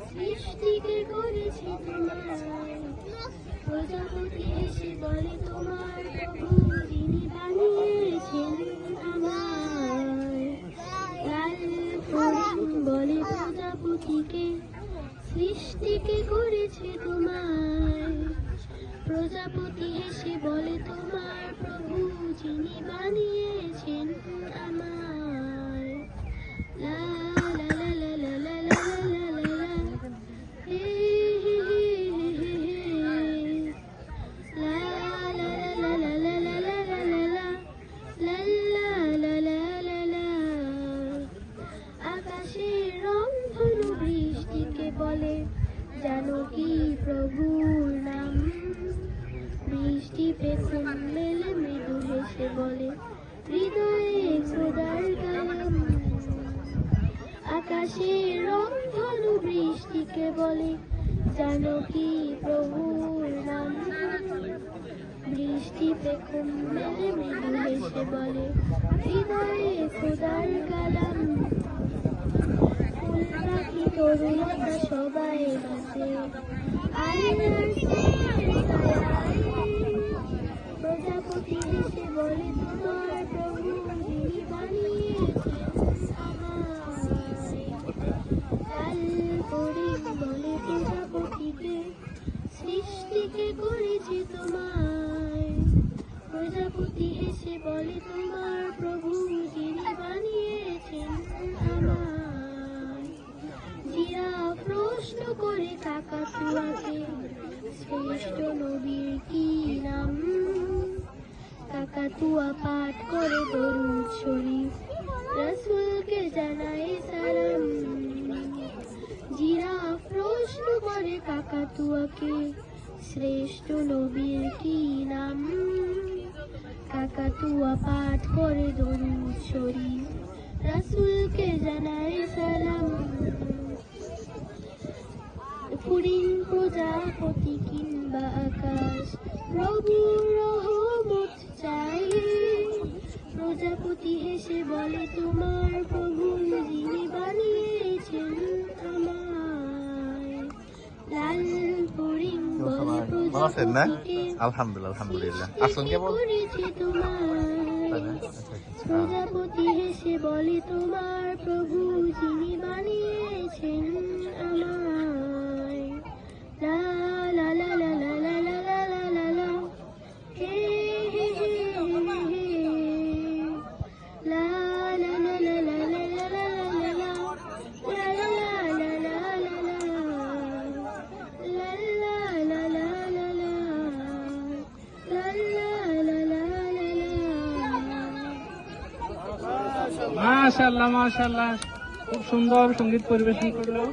সৃষ্টিকে করেছে তোমার প্রজাপতি এসে বলে তোমার প্রভু যিনি বানিয়েছেন আমায়। লাল হরিণ বলে প্রজাপতিকে সৃষ্টিকে করেছে তোমার প্রজাপতি এসে বলে তোমার প্রভু যিনি বানিয়েছেন আমায়। লা লা লা লা লা লা লা লা লা লা হে হে হে হে হে লা লা লা লা লা লা লা লা লা লা লা লা লা লা। আকাশের রংধনু বৃষ্টিকে বলে জানো কি প্রভুর নাম। বৃষ্টি পেখম মেলে মৃদু হেসে বলে হৃদয়ে খোদার কালাম। আকাশের রংধনু বৃষ্টিকে বলে জানো কি প্রভুর নাম। বৃষ্টি পেখম মেলে মৃদু হেসে বলে হৃদয়ে খোদার কালাম। ফুল পাখি তরুলতা সবাই বাসে আয়নার প্রজাপতি এসে বলে তোমার প্রভু যিনি বানিয়েছেন আমায়। লাল হরিণ বলে প্রজাপতিকে সৃষ্টিকে করেছে তোমায় প্রজাপতি এসে বলে তোমার প্রভু যিনি বানিয়েছেন আমায়। জিরাফ প্রশ্ন করে কাকাতুয়াকে শ্রেষ্ঠ নবীর কি নাম। কাকাতুয়া পাঠ করে দরুদ শরীফ রাসূলকে জানায় সালাম। জিরাফ প্রশ্ন করে কাকাতুয়াকে শ্রেষ্ঠ নবীর কি নাম। কাকাতুয়া পাঠ করে দরুদ শরীফ রাসূলকে জানায় সালাম। ফড়িং প্রজাপতি কিংবা আকাশ প্রভুর রহমত চাই। প্রজাপতি হেসে বলে তোমার প্রভু যিনি বানিয়েছেন আমায়। লাল ফড়িং বলে প্রজাপতিকে আলহামদুলিল্লাহ আসুন কেমন করেছে তোমার প্রজাপতি হেসে বলে তোমার প্রভু যিনি বানিয়েছেন আমায়। লা লা লা লা লা লা লা লা লা লা লা হে হে হে হে লা লা লা লা লা লা লা লা লা লা লা লা লা লা মাশাআল্লাহ মাশাআল্লাহ খুব সুন্দর সঙ্গীত পরিবেশন করলো।